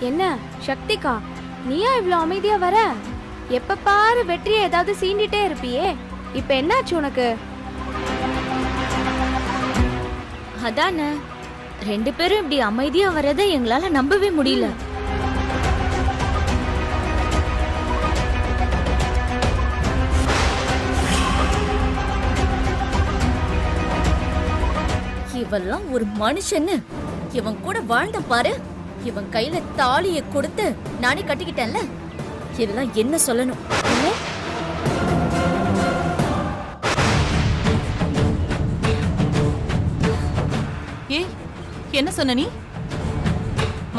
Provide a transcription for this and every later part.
என்ன சக்திகா, நீயா இவ்ளோ அமைதியா வர? எப்ப பாரு வெற்றியை ஏதாவது சீண்டிட்டே இருப்பியே, இப்ப என்னாச்சு உனக்கு? அதானே, 2 பேரும் இப்படி அமைதியா வரதை எங்களால நம்பவே முடியல. இவெல்லாம் ஒரு மனுஷன்னு இவன் கூட வாழ்ந்த பாரு. இவன் கையில தாலியை கொடுத்து நானே கட்டிக்கிட்டேன்ல, இதெல்லாம் என்ன சொல்லணும்? ஏய், என்ன சொன்ன நீ?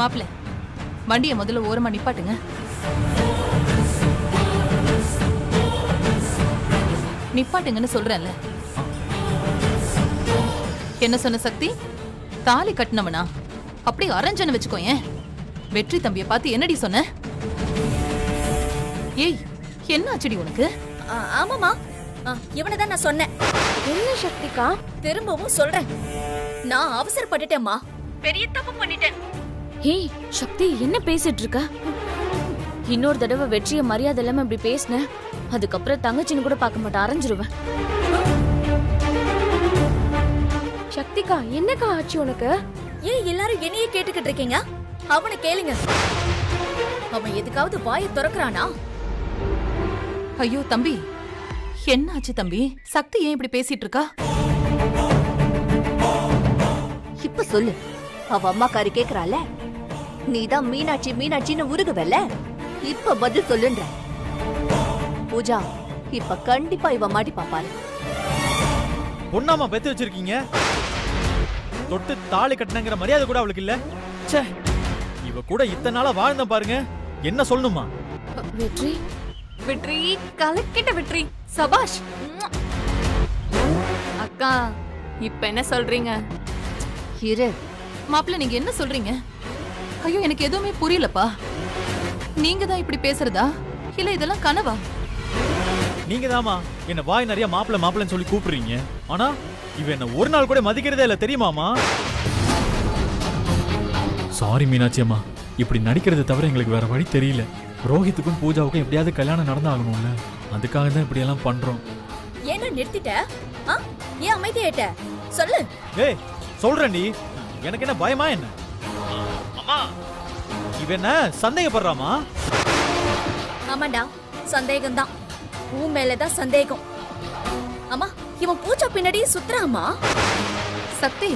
மாப்பிள்ள, வண்டியை முதல்ல ஓரமா நிப்பாட்டுங்க. நிப்பாட்டுங்கன்னு சொல்றேன்ல. என்ன சொன்ன சக்தி? தாலி கட்டினவனா அப்படி அரஞ்சன்னு வச்சுக்கோ. ஏன் வெற்றி தம்பிய பார்த்து என்னடி சொன்ன? ஏய், என்ன ஆச்சுடி உனக்கு? ஆமாமா, இவனதான் நான் சொன்னேன். என்ன சக்திகா? திரும்பவும் சொல்றேன், நான் அவசரப்பட்டுட்டேம்மா, பெரிய தப்பு பண்ணிட்டேன். ஏய் சக்தி, என்ன பேசிட்டு இருக்க? இன்னொரு தடவை வெற்றிய மரியாதை இல்லாம இப்படி பேசின, அதுக்கப்புறம் தங்கச்சின்னு கூட பார்க்க மாட்டேன், அரைஞ்சிருவேன். சக்திகா, என்னக்கா ஆச்சு உனக்கு? ஏன் எல்லாரும் என்னையே கேட்டுக்கிட்டு இருக்கீங்க? அவனை கேளுங்க. அவன் எதுக்காவது வாயை திறக்கிறானா? ஐயோ தம்பி, என்ன ஆச்சு தம்பி? சக்தி ஏன் இப்படி பேசிட்டு இருக்கா? இப்ப சொல்லு. அவ அம்மாக்காரி கேக்குறால, நீதான் மீனாட்சி மீனாட்சின்னு உருகுவல்ல, இப்ப பதில் சொல்லுன்ற. பூஜா, இப்ப கண்டிப்பா இவ மாட்டி பாப்பாரு. பொண்ணாமா பெத்து வச்சிருக்கீங்க, தொட்டு தாலி கட்டினங்கிற மரியாதை கூட அவளுக்கு இல்ல. ச்சே, இவ கூட இத்தனை நாளா வாழ்ந்த பாருங்க, என்ன சொல்லணுமா? வெற்றி, வெற்றி கலக்கிட்ட வெற்றி, சபாஷ். அக்கா, இப்ப என்ன சொல்றீங்க? இரு மாப்பிள்ள, நீங்க என்ன சொல்றீங்க? ஐயோ, எனக்கு எதுவுமே புரியலப்பா. நீங்க தான் இப்படி பேசுறதா இல்ல இதெல்லாம் கனவா? நீங்க தாமா என்ன வாய் நிறைய மாப்பிள்ள மாப்பிள்ளன்னு சொல்லி கூப்பிடுறீங்க, ஆனா இவ என்ன ஒரு நாள் கூட மதிக்கிறதே இல்ல, தெரியுமாமா? சாரி மீனாட்சி அம்மா, இப்படி நடிக்கிறது தவிர எங்களுக்கு வேற வழி தெரியல. ரோஹித்துக்கும் பூஜாவுக்கும் எப்படியாவது கல்யாணம் நடந்தாகணும்ல, அதுக்காக தான் இப்படி எல்லாம் பண்றோம். ஏன்னா நிறுத்திட்ட? ஏன் அமைதியாயிட்ட? சொல்லு. ஏய், சொல்றேன்டி, எனக்கு என்ன பயமா என்ன? அம்மா, இவ என்ன சந்தேகப்படுறாமா? ஆமாண்டா, சந்தேகம்தான். உன் மேலதான் சந்தேகம். அம்மா, இவன் பூஜா பின்னாடி சுத்துறாமா? சக்தி,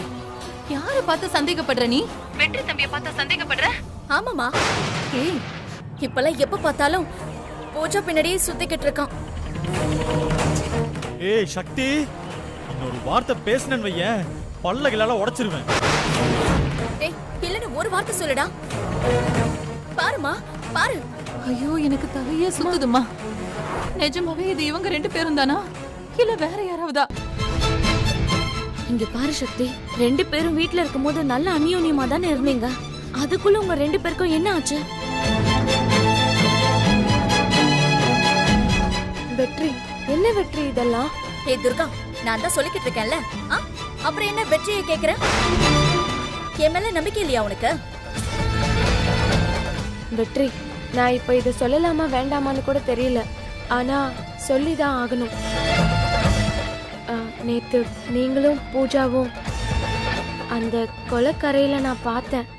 யார பார்த்து சந்தேகப்படுற நீ? வெற்றி தம்பிய பார்த்து சந்தேகப்படுற? ஆமாமா. ஏய், இப்பெல்லாம் எப்ப பார்த்தாலும் பூஜா பின்னாடியே சுத்திக்கிட்டு இருக்கான். ஏய் சக்தி, இன்னொரு வார்த்தை பேசுனேன்னு வையேன், பல்லகளால உடைச்சிருவேன். டேய், இல்லன்னு ஒரு வார்த்தை சொல்லுடா. பாருமா, பாரு. ஐயோ, எனக்கு தலையே சுத்துதுமா. நிஜமாவே இது இவங்க 2 பேரும் தானா இல்ல வேற யாராவதா? இங்க பாரு சக்தி, 2 பேரும் வீட்ல இருக்கும்போது நல்ல அந்யோன்யமா தானே இருந்தீங்க. அதுக்குள்ள உங்க 2 பேருக்கும் என்ன ஆச்சு? வெற்றி, என்ன வெற்றி இதெல்லாம்? ஏய் துர்கா, நான் தான் சொல்லிக்கிட்டு இருக்கேன்ல. அப்புறம் என்ன வெற்றியை கேக்குற? என் மேல நம்பிக்கை இல்லையா உனக்கு? வெற்றி, நான் இப்ப இதை சொல்லலாமா வேண்டாமான்னு கூட தெரியல, ஆனா சொல்லிதான் ஆகணும். நேத்து நீங்களும் பூஜாவும் அந்த கொலைக்கரையில நான் பார்த்தேன்.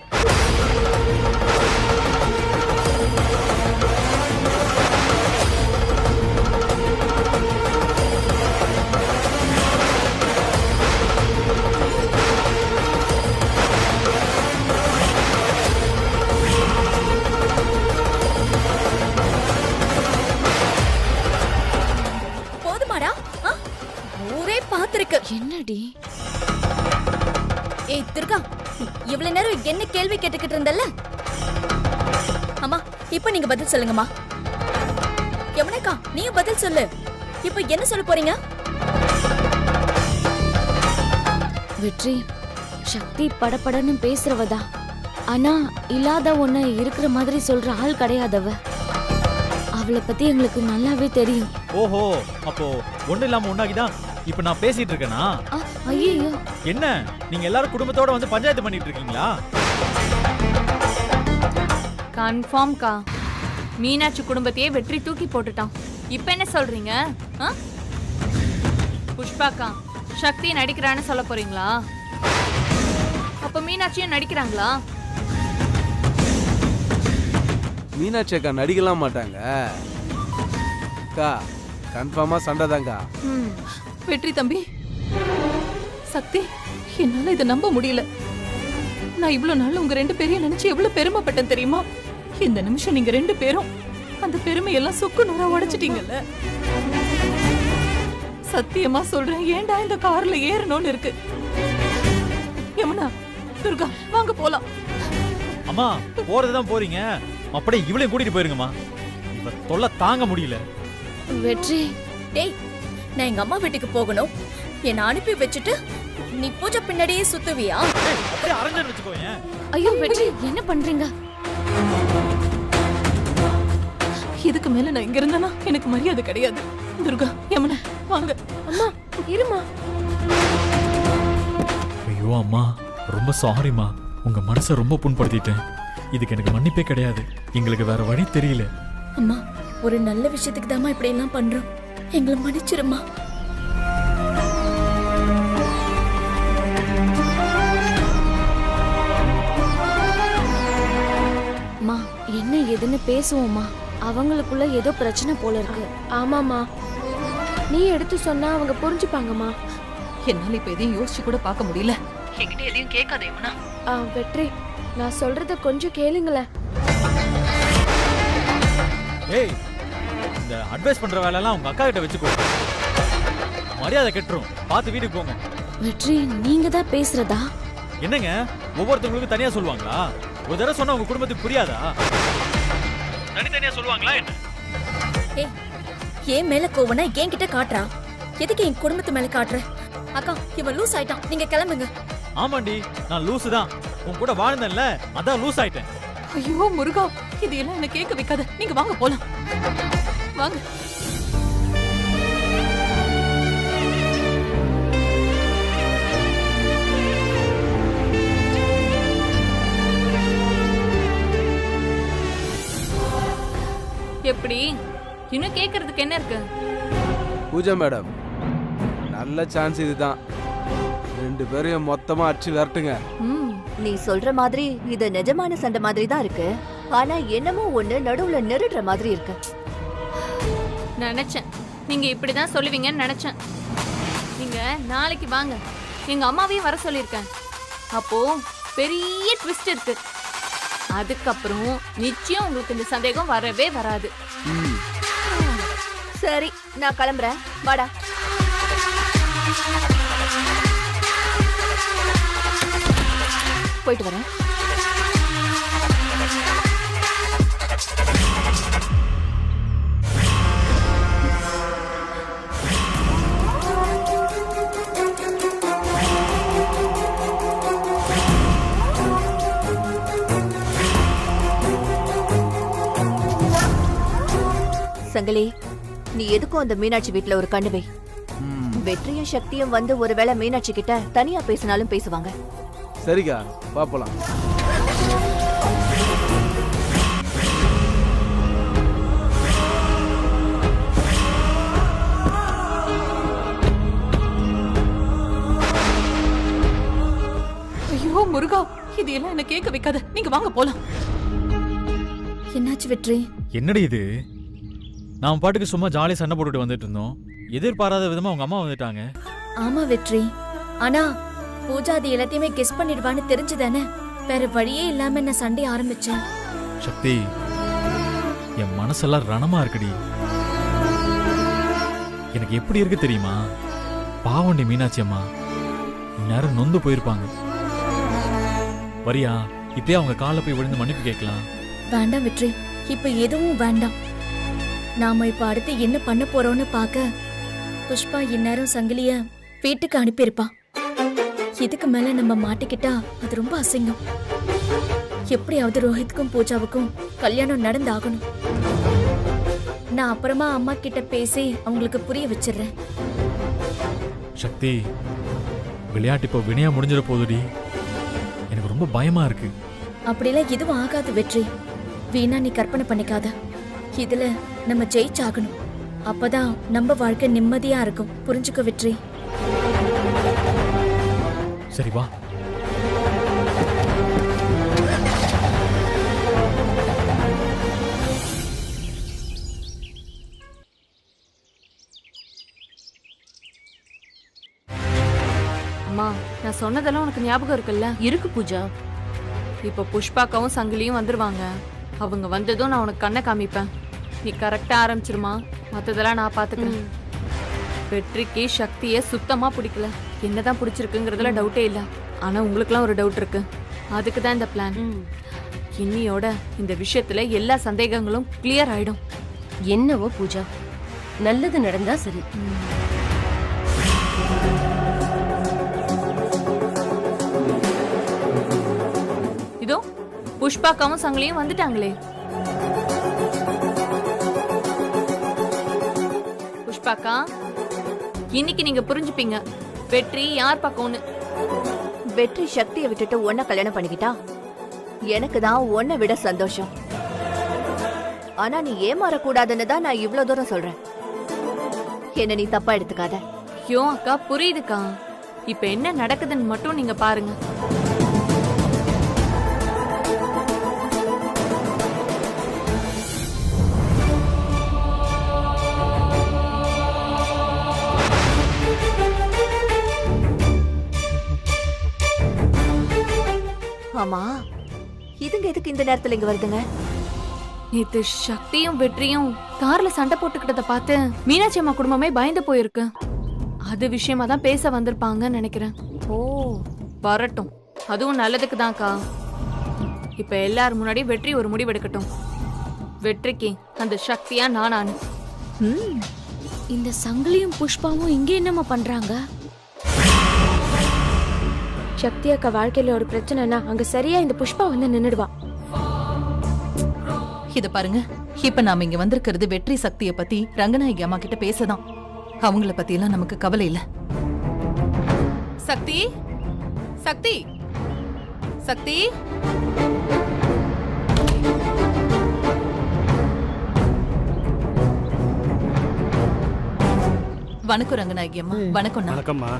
என்னடி? ஏய் துர்கா, இவ்வளவு நேரம் என்ன கேள்வி கேட்டுக்கிட்டு இருந்தல்ல? அம்மா, இப்ப நீங்க பதில் சொல்லுங்கம்மா. யமுனேக்கா, நீங்க பதில் சொல்லு. இப்ப என்ன சொல்ல போறீங்க? வெற்றி, சக்தி படபடன்னு பேசுறவதா, ஆனா இல்லாத ஒண்ணு இருக்கிற மாதிரி சொல்ற ஆள் கிடையாதவ. அவளை பத்தி எங்களுக்கு நல்லாவே தெரியும். ஓஹோ, அப்போ ஒண்ணு இல்லாம ஒண்ணாகிதான் இப்ப நான் பேசிட்டு இருக்கேனா? ஐயோ, என்ன நீங்க எல்லாரும் குடும்பத்தோட வந்து பஞ்சாயத்து பண்ணிட்டு இருக்கீங்களா? கன்ஃபார்ம்க்கா. மீனாட்சி குடும்பத்தையே வெற்றி தூக்கி போட்டுட்டான். இப்ப என்ன சொல்றீங்க? ஆ? புஷ்பாக்கா, சக்தி நடிக்கிறான்னு சொல்ல போறீங்களா? அப்ப மீனாட்சியும் நடிக்கிறாங்களா? மீனாட்சி அக்கா நடிக்கலாம் மாட்டாங்க அக்கா. கன்ஃபார்மா சண்டை தாங்க. வெற்றி தம்பி, சக்தி, என்னால இதை நம்ப முடியல. நான் இவ்வளவு நாள் உங்க 2 பேரையும் நினைச்சு எவ்வளவு பெருமைப்பட்டேன் தெரியுமா? இந்த நிமிஷம் நீங்க 2 பேரும் அந்த பெருமையெல்லாம் சுக்கு நூறா உடைச்சிட்டீங்கல்ல. சத்தியமா சொல்றேன், ஏன்டா இந்த கார்ல ஏறணும்னு இருக்கு. யமுனா, துர்கா, வாங்க போலாம். அம்மா போறதுதான் போறீங்க, அப்படியே இவளையும் கூட்டிட்டு போயிருங்கம்மா. இவ தொல்லை தாங்க முடியல. வெற்றி, டேய், நான் எங்க அம்மா வீட்டுக்கு போகணும். என்னை அனுப்பி வச்சுட்டு நீ பூஜை பின்னாடியே சுத்துவியா? அப்படியே அரஞ்சு வச்சுக்கோங்க. ஐயோ வெற்றி, என்ன பண்றீங்க? இதுக்கு மேல நான் இங்க இருந்தேனா எனக்கு மரியாதை கிடையாது. துர்கா, யமுனா, வாங்க. அம்மா இருமா. ஐயோ அம்மா, ரொம்ப சாரிம்மா. உங்க மனசை ரொம்ப புண்படுத்திட்டேன். இதுக்கு எனக்கு மன்னிப்பே கிடையாது. எங்களுக்கு வேற வழி தெரியல. அம்மா, ஒரு நல்ல விஷயத்துக்கு தாமா இப்படி எல்லாம் பண்றோம். எங்களை மன்னிச்சிருமா. அம்மா, என்ன ஏதுன்னு பேசுவோம்மா. அவங்களுக்குள்ள ஏதோ பிரச்சனை போல இருக்கு. ஆமாமா, நீ எடுத்து சொன்னா அவங்க புரிஞ்சுப்பாங்கம்மா. என்னால இப்ப எதையும் யோசிச்சு கூட பார்க்க முடியல. என்கிட்ட எதையும் கேட்காத யமுனா. வெற்றி, நான் சொல்றத கொஞ்சம் கேளுங்களேன். ஏய், இந்த அட்வைஸ் பண்ற வேலையெல்லாம் உங்க அக்கா கிட்ட வச்சுக்கோ. மரியாதை கெட்டுரும். பார்த்து வீட்டுக்கு போங்க. வெற்றி, நீங்க தான் பேசுறதா? என்னங்க, ஒவ்வொருத்தவங்களுக்கும் தனியா சொல்லுவாங்களா? ஒரு தடவை சொன்னா உங்க குடும்பத்துக்கு புரியாதா? தனித்தனியா சொல்லுவாங்களா என்ன? ஏய், ஏன் மேல கோவனா என்கிட்ட காட்டுறா? எதுக்கு என் குடும்பத்து மேல காட்டுற? அக்கா, இவன் லூஸ் ஆயிட்டான். நீங்க கிளம்புங்க. ஆமாண்டி, நான் லூசு தான். உன் கூட வாழ்ந்தேன்ல, அதான் லூஸ் ஆயிட்டேன். ஐயோ முருகா, இதையெல்லாம் என்ன கேட்க வைக்காத. நீங்க வாங்க போலாம். வாங்க. எப்படி? இன்னும் கேக்குறதுக்கு என்ன இருக்கு? பூஜா மேடம், நல்ல சான்ஸ் இதுதான். 2 பேரையும் மொத்தமா அடிச்சு விரட்டுங்க. நீ சொல்ற மாதிரி இது நிஜமான சண்டை மாதிரி தான் இருக்கு. ஆனா என்னமோ ஒண்ணு நடுவுல நெருடுற மாதிரி இருக்கு. நினைச்சேன் நீங்க இப்படிதான் சொல்லுவீங்கன்னு நினைச்சேன். நீங்க நாளைக்கு வாங்க, எங்க அம்மாவையும் வர சொல்லியிருக்கேன். அப்போ பெரிய ட்விஸ்ட் இருக்கு. அதுக்கப்புறம் நிச்சயம் உங்களுக்கு இந்த சந்தேகம் வரவே வராது. சரி, நான் கிளம்புறேன். வாடா. போயிட்டு வரேன். சங்கலி, நீ எதுக்கும் அந்த மீனாட்சி வீட்டுல ஒரு கண்ணு வை. வெற்றியும் சக்தியும் வந்து ஒருவேளை மீனாட்சி கிட்ட தனியா பேசினாலும் பேசுவாங்க. சரிக்கா, பாப்பலாம். ஐயோ முருகா, இதையெல்லாம் என்ன கேட்க வைக்காத. நீங்க வாங்க போலாம். என்னாச்சு வெற்றி? என்னடி இது? நான் பாட்டுக்கு சும்மா ஜாலியா சண்டை போட்டுட்டு வந்துட்டு இருந்தோம். எதிர்பாராத விதமா உங்க அம்மா வந்துட்டாங்க. ஆமா வெற்றி, ஆனா பூஜா அது எல்லாத்தையுமே கெஸ் பண்ணிடுவான்னு தெரிஞ்சுதானே வேற வழியே இல்லாம நான் சண்டை ஆரம்பிச்சேன். சக்தி, என் மனசெல்லாம் ரணமா இருக்குடி. எனக்கு எப்படி இருக்கு தெரியுமா? பாவண்டி மீனாட்சி அம்மா இந்நேரம் நொந்து போயிருப்பாங்க. வரியா, இப்பயே அவங்க கால போய் விழுந்து மன்னிப்பு கேட்கலாம். வேண்டாம் வெற்றி, இப்ப எதுவும் வேண்டாம். நாம இப்ப அடுத்து என்ன பண்ண போறோம்னு பார்க்க புஷ்பா இந்நேரம் சங்கிலிய வீட்டுக்கு அனுப்பியிருப்பான். இதுக்கு மேல நம்ம மாட்டிக்கிட்டா அது ரொம்ப அசிங்கம். எப்படியாவது ரோஹித்துக்கும் பூஜாவுக்கும் கல்யாணம் நடந்தாகணும். நான் அப்புறமா அம்மா கிட்ட பேசி அவங்களுக்கு புரிய வச்சிடுறேன். சக்தி, விளையாட்டு இப்போ வினையா முடிஞ்சிட போகுதுடி. எனக்கு ரொம்ப பயமா இருக்கு. அப்படிலாம் எதுவும் ஆகாது வெற்றி. வீணா நீ கற்பனை பண்ணிக்காத. இதுல நம்ம ஜெயிச்சாகணும். அப்பதான் நம்ம வாழ்க்கை நிம்மதியா இருக்கும். புரிஞ்சுக்க வெற்றி. சரி வா. அம்மா, நான் சொன்னதெல்லாம் உனக்கு ஞாபகம் இருக்குல்ல? இருக்கு பூஜா. இப்ப புஷ்பாக்காவும் சங்கிலியும் வந்துருவாங்க. அவங்க வந்ததும் நான் உனக்கு கண்ணை காமிப்பேன். நீ கரெக்டா ஆரம்பிச்சிருமா, மத்ததெல்லாம் நான் பாத்துக்கிறேன். வெற்றிக்கு சக்தியை சுத்தமா பிடிக்கல. என்னதான் பிடிச்சிருக்குங்கிறதுல டவுட்டே இல்ல. ஆனா உங்களுக்குலாம் ஒரு டவுட் இருக்கு. அதுக்கு தான் இந்த பிளான். இன்னியோட இந்த விஷயத்துல எல்லா சந்தேகங்களும் கிளியர் ஆயிடும். என்னவோ பூஜா, நல்லது நடந்தா சரி. இதோ புஷ்பாக்காவும் சங்கிலியும் வந்துட்டாங்களே. புஷ்பாக்கா, இன்னைக்கு நீங்க புரிஞ்சுப்பீங்க வெற்றி யார் பக்கம்னு. வெற்றி சக்தியை விட்டுட்டு உன்னை கல்யாணம் பண்ணிக்கிட்டா எனக்கு தான் உன்னை விட சந்தோஷம். ஆனா நீ ஏமாறக்கூடாதுன்னு தான் நான் இவ்வளவு தூரம் சொல்றேன். என்ன நீ தப்பா எடுத்துக்காத. ஐயோ அக்கா, புரியுதுக்கா. இப்ப என்ன நடக்குதுன்னு மட்டும் நீங்க பாருங்க. ஆமா, இதுங்க எதுக்கு இந்த நேரத்துல இங்க வருதுங்க? நேத்து சக்தியும் வெற்றியும் கார்ல சண்டை போட்டுக்கிட்டத பார்த்து மீனாட்சி அம்மா குடும்பமே பயந்து போயிருக்கு. அது விஷயமா தான் பேச வந்திருப்பாங்கன்னு நினைக்கிறேன். ஓ, வரட்டும், அதுவும் நல்லதுக்கு தான்க்கா. இப்ப எல்லாரும் முன்னாடி வெற்றி ஒரு முடிவெடுக்கட்டும். வெற்றிக்கு அந்த சக்தியா நானானு. இந்த சங்கிலியும் புஷ்பாவும் இங்க என்னம்மா பண்றாங்க? சக்தி அக்கா வாழ்க்கையில ஒரு பிரச்சனைனா அங்க சரியா இந்த புஷ்பா வந்து நின்னுடுவா. இத பாருங்க, இப்ப நாம இங்க வந்திருக்கிறது வெற்றி சக்திய பத்தி ரங்கநாயகி அம்மா கிட்ட பேசதான். அவங்கள பத்தி எல்லாம் நமக்கு கவலை இல்ல. சக்தி, சக்தி, சக்தி. வணக்கம் ரங்கநாயகி அம்மா. வணக்கம். வணக்கம்மா.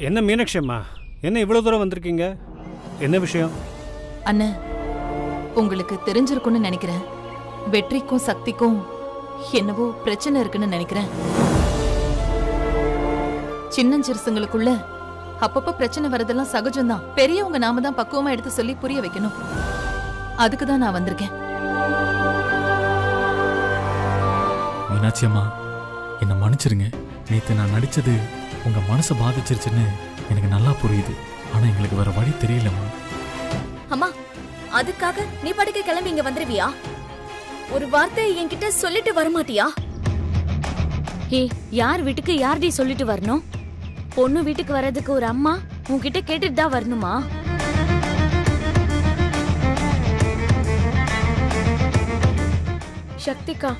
என்ன மீனாட்சி அம்மா, என்ன இவ்வளவு தூரம் வந்திருக்கீங்க? என்ன விஷயம்? அண்ணா, உங்களுக்கு தெரிஞ்சிருக்கும்னு நினைக்கிறேன். வெற்றிக்கும் சக்திக்கும் என்னவோ பிரச்சனை இருக்குன்னு நினைக்கிறேன். சின்னஞ்சிறுசுங்களுக்குள்ள அப்பப்ப பிரச்சனை வரதெல்லாம் சகஜம்தான். பெரியவங்க நாம தான் பக்குவமா எடுத்து சொல்லி புரிய வைக்கணும். அதுக்கு தான் நான் வந்திருக்கேன். மீனாட்சி அம்மா, என்னை மன்னிச்சிருங்க. நேத்து நான் நடிச்சது உங்க மனசை பாதிச்சிருச்சுன்னு எனக்கு நல்லா புரியுது. ஆனா எங்களுக்கு வேற வழி தெரியலம்மா. அம்மா, அதுக்காக நீ படுக்க கிளம்பி இங்க வந்துருவியா? ஒரு வார்த்தை என்கிட்ட சொல்லிட்டு வரமாட்டியா? யார் வீட்டுக்கு யார்டி சொல்லிட்டு வரணும்? பொண்ணு வீட்டுக்கு வர்றதுக்கு ஒரு அம்மா உன்கிட்ட கேட்டுட்டு தான் வரணுமா? சக்திகா,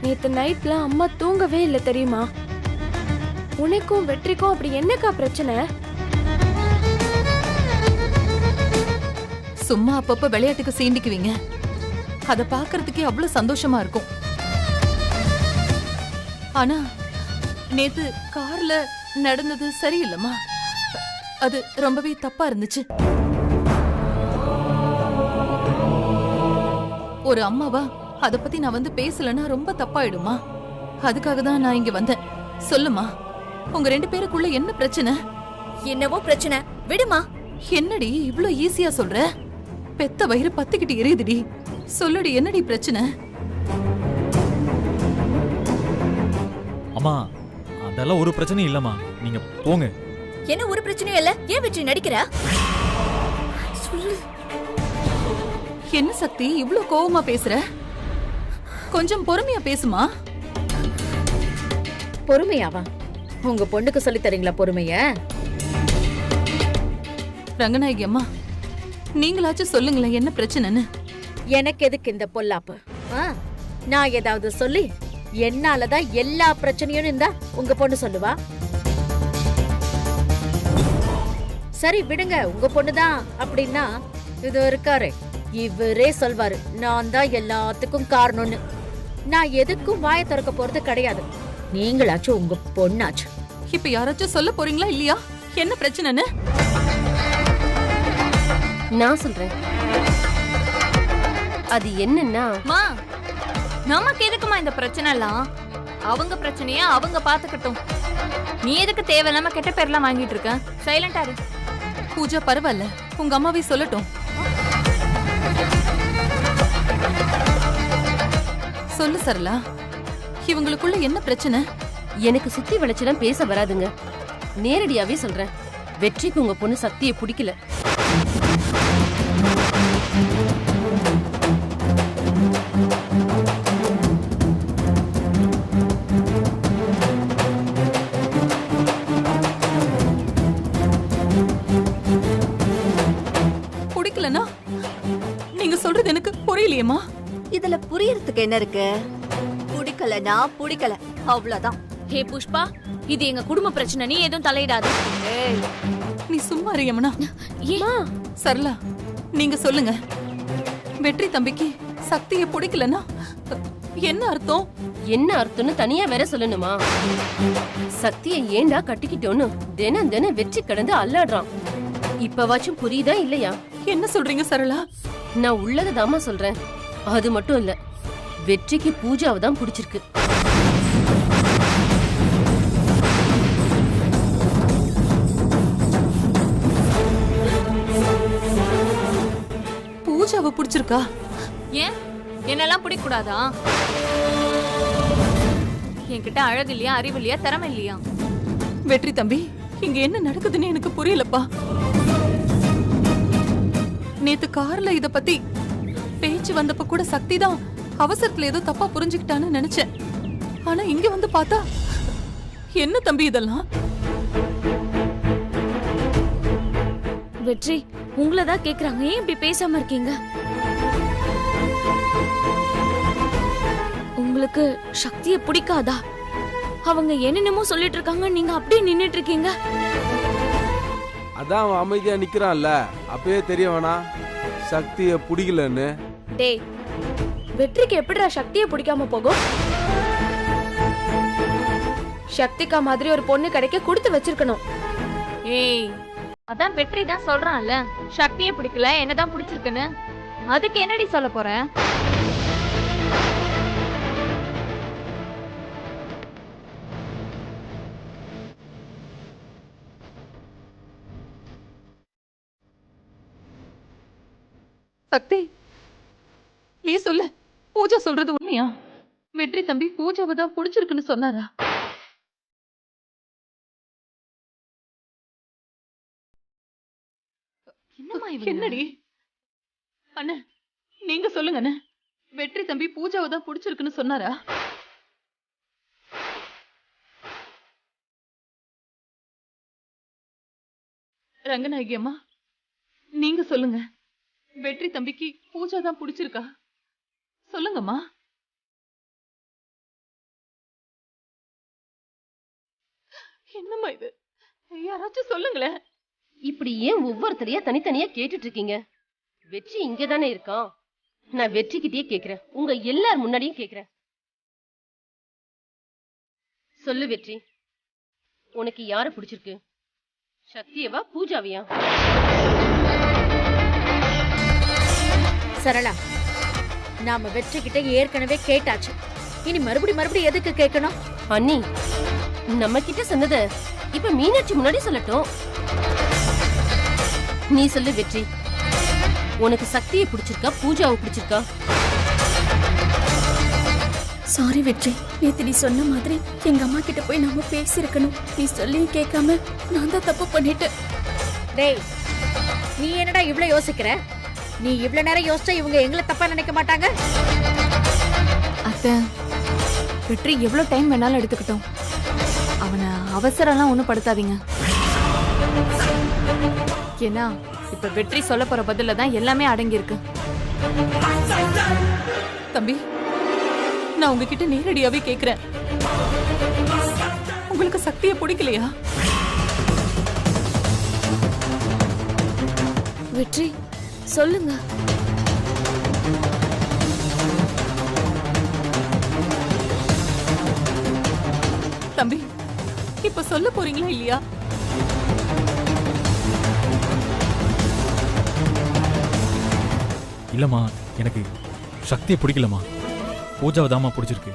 நேத்து நைட்ல அம்மா தூங்கவே இல்லை தெரியுமா? உனக்கும் வெற்றிக்கும் அப்படி என்னக்கா பிரச்சனை? சும்மா அப்பப்ப விளையாட்டுக்கு சீண்டிக்குவீங்க. அத பாக்குறதுக்கே அவ்வளவு சந்தோஷமா இருக்கும். ஆனா நேத்து கார்ல நடந்தது சரியில்லம்மா. அது ரொம்பவே தப்பா இருந்துச்சு. ஒரு அம்மாவா அத பத்தி நான் வந்து பேசலன்னா ரொம்ப தப்பாயிடுமா? அதுக்காக தான் நான் இங்க வந்தேன். சொல்லுமா, உங்க ரெண்டு பேருக்குள்ள என்ன பிரச்சனை? என்னவோ பிரச்சனை, விடுமா. என்னடி இவ்ளோ ஈஸியா சொல்ற? பெத்த வயிறு பத்திக்கிட்டு எரியுதுடி. சொல்லுடி, என்னடி பிரச்சனை? அம்மா, அதெல்லாம் ஒரு பிரச்சனையும் இல்லம்மா. நீங்க போங்க. என்ன ஒரு பிரச்சனையும் இல்ல? ஏன் வெற்றி நடிக்கிற? சொல்லு. என்ன சக்தி இவ்ளோ கோவமா பேசுற? கொஞ்சம் பொறுமையா பேசுமா. பொறுமையாவா? உங்க பொண்ணுக்கு சொல்லி தரீங்களா பொறுமைய? ரங்கநாயகி அம்மா, நீங்களாச்சும் சொல்லுங்களேன் என்ன பிரச்சனைன்னு. எனக்கு எதுக்கு இந்த பொல்லாப்பு? நான் ஏதாவது சொல்லி என்னாலதான் எல்லா பிரச்சனையும் இருந்தா உங்க பொண்ணு சொல்லுவா? சரி விடுங்க, உங்க பொண்ணுதான் அப்படின்னா இது இருக்காரு இவரே சொல்வாரு நான் தான் எல்லாத்துக்கும் காரணம்னு. நான் எதுக்கும் வாயை திறக்க போறது கிடையாது. நீங்களாச்சும் உங்க பொண்ணாச்சு. இப்ப யாராச்சும் சொல்ல போறீங்களா இல்லையா என்ன பிரச்சனைன்னு? நான் சொல்றேன். அது என்னன்னா, மா நமக்கு எதுக்குமா இந்த பிரச்சனை எல்லாம்? அவங்க பிரச்சனைய அவங்க பாத்துக்கட்டும். நீ எதுக்கு தேவையில்லாம கெட்ட பேர்லாம் வாங்கிட்டு இருக்க? சைலண்டா இரு. பூஜா பரவாயில்ல, உங்க அம்மாவே சொல்லட்டும். சொல்லு சரளா, இவங்களுக்குள்ள என்ன பிரச்சனை? எனக்கு சுத்தி வளைச்செல்லாம் பேச வராதுங்க. நேரடியாவே சொல்றேன், வெற்றிக்கு உங்க பொண்ணு சக்தியை பிடிக்கல. பிடிக்கலனா நீங்க சொல்றது எனக்கு புரியலையேம்மா. இதுல புரியறதுக்கு என்ன இருக்கு? பிடிக்கலனா பிடிக்கல, அவ்வளவுதான். ஹே புஷ்பா, இது எங்க குடும்ப பிரச்சனை, நீ எதுவும் தலையிடாத. ஏய், நீ சும்மா இரு யமுனா. சரளா, நீங்க சொல்லுங்க. வெற்றி தம்பிக்கு சக்தியை பிடிக்கலனா என்ன அர்த்தம்? என்ன அர்த்தம்னு தனியா வேற சொல்லணுமா? சக்தியை ஏண்டா கட்டிக்கிட்டோன்னு தினம் தினம் வெற்றி கடந்து அல்லாடுறான். இப்பவாச்சும் புரியுதா இல்லையா? என்ன சொல்றீங்க சரளா? நான் உள்ளதாமா சொல்றேன். அது மட்டும் இல்ல, வெற்றிக்கு பூஜாவை தான் பிடிச்சிருக்கு. பூஜாவை பிடிச்சிருக்கா? ஏன் என்னெல்லாம் பிடிக்க கூடாதா? என்கிட்ட அழகு இல்லையா, அறிவு இல்லையா, திறமை இல்லையா? வெற்றி தம்பி, இங்க என்ன நடக்குதுன்னு எனக்கு புரியலப்பா. நேத்து கார்ல இத பத்தி பேச்சு வந்தப்ப கூட சக்தி தான் அவசரத்துல ஏதோ தப்பா புரிஞ்சுக்கிட்டான்னு நினைச்சேன். ஆனா இங்க வந்து பார்த்தா என்ன தம்பி இதெல்லாம்? வெற்றி, உங்களதான் கேக்குறாங்க, ஏன் இப்படி பேசாம இருக்கீங்க? உங்களுக்கு சக்தியை பிடிக்காதா? அவங்க என்னென்னமோ சொல்லிட்டு இருக்காங்க, நீங்க அப்படியே நின்னுட்டு இருக்கீங்க. அதான் அவன் அமைதியா நிக்கிறான்ல, அப்பயே தெரிய வேணா சக்தியை பிடிக்கலன்னு. டேய், வெற்றிக்கு எப்படிடா சக்தியை பிடிக்காம போகும்? சக்திகா மாதிரி ஒரு பொண்ணு கிடைக்க கொடுத்து வச்சிருக்கணும். ஏய், அதான் வெற்றி தான் சொல்றான்ல, சக்தியை பிடிக்கல, என்னதான் பிடிச்சிருக்குன்னு. அதுக்கு என்னடி சொல்ல போற? சக்தி, நீ சொல்லு, பூஜா சொல்றது உண்மையா? வெற்றி தம்பி பூஜாவை தான் பிடிச்சிருக்குன்னு சொன்னாரா? என்னடி அண்ணா, நீங்க சொல்லுங்க அண்ணா. வெற்றி தம்பி பூஜாவை தான் பிடிச்சிருக்குன்னு சொன்னாரா? ரங்கநாயகி அம்மா, நீங்க சொல்லுங்க. வெற்றி தம்பிக்கு பூஜா தான் பிடிச்சிருக்கா? சொல்லுங்கம்மா. என்னம்மா இது? யாராச்சும் சொல்லுங்களேன். இப்படி ஏன் ஒவ்வொருத்தரையா தனித்தனியா கேட்டுட்டு இருக்கீங்க? வெற்றி இங்கதானே இருக்கான். நான் வெற்றி கிட்டயே கேக்குறேன், உங்க எல்லார் முன்னாடியும் கேக்குறேன். சொல்லு வெற்றி, உனக்கு யார பிடிச்சிருக்கு? சக்தியவா பூஜாவியா? சரளா, நாம வெற்றி கிட்ட ஏற்கனவே கேட்டாச்சு. இனி மறுபடி எதுக்கு கேட்கணும்? அண்ணி, நம்ம கிட்ட சொன்னத இப்ப மீனாட்சி முன்னாடி சொல்லட்டும். நீ சொல்லு வெற்றி, உனக்கு சக்தியை பிடிச்சிருக்கா பூஜாவை பிடிச்சிருக்கா? சாரி வெற்றி, நேத்து நீ சொன்ன மாதிரி எங்க அம்மா கிட்ட போய் நாம பேசியிருக்கணும். நீ சொல்லியும் கேட்காம நான் தான் தப்பு பண்ணிட்டேன். டேய், நீ என்னடா இவ்ளோ யோசிக்கிற? நீ இவ்ளோ நேரம் யோசிச்சா இவங்க எங்களை தப்பா நினைக்க மாட்டாங்க? அத்தை, வெற்றி எவ்வளவு டைம் வேணாலும் எடுத்துக்கிட்டோம். அவனை அவசரம்லாம் ஒண்ணும் படுத்தாதீங்க. ஏன்னா இப்ப வெற்றி சொல்ல போற பதில தான் எல்லாமே அடங்கி இருக்கு. தம்பி, நான் உங்ககிட்ட நேரடியாவே கேக்குறேன், உங்களுக்கு சக்தியை பிடிக்கலையா? வெற்றி சொல்லுங்க. தம்பி இப்ப சொல்ல போறீங்களா இல்லையா? இல்லம்மா, எனக்கு சக்தியை பிடிக்கலம்மா, பூஜாவை தாம்மா பிடிச்சிருக்கு.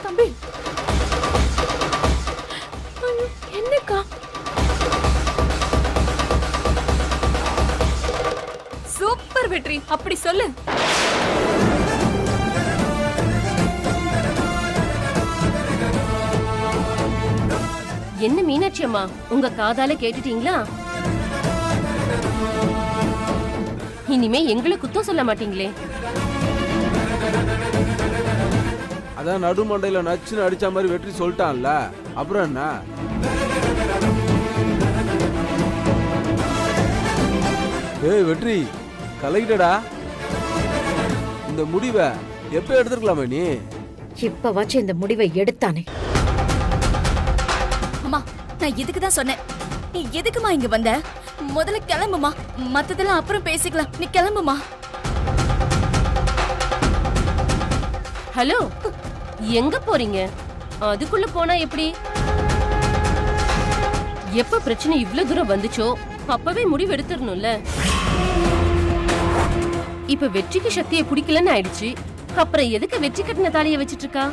தம்பி என்னக்கா? சூப்பர் வெற்றி, அப்படி சொல்லு. என்ன மீனாட்சி அம்மா, உங்க காதால கேட்டுட்டீங்களா? இனிமே எங்களை குத்தம் சொல்ல மாட்டீங்களே. அதான் நடுமண்டையில நச்சுன்னு அடிச்ச மாதிரி வெற்றி சொல்லிட்டான்ல, அப்புறம் என்ன? ஏய் வெற்றி, கலக்கிட்டடா. இந்த முடிவை எப்ப எடுத்துருக்கலாமா நீ? இப்பவாச்சும் இந்த முடிவை எடுத்தானே. அம்மா, நான் இதுக்கு தான் சொன்னேன். நீ எதுக்குமா இங்க வந்த? முதல்ல கிளம்புமா, மத்ததெல்லாம் அப்புறம் பேசிக்கலாம். நீ கிளம்புமா. ஹலோ, எங்க போறீங்க? அதுக்குள்ள போனா எப்படி? எப்ப பிரச்சனை இவ்ளோ தூரம் வந்துச்சோ அப்பவே முடிவு எடுத்துடணும்ல. இப்ப வெற்றிக்கு சக்தியை பிடிக்கலன்னு ஆயிடுச்சு. அப்புறம் எதுக்கு வெற்றி கட்டின தாலியை வச்சிட்டு இருக்கா?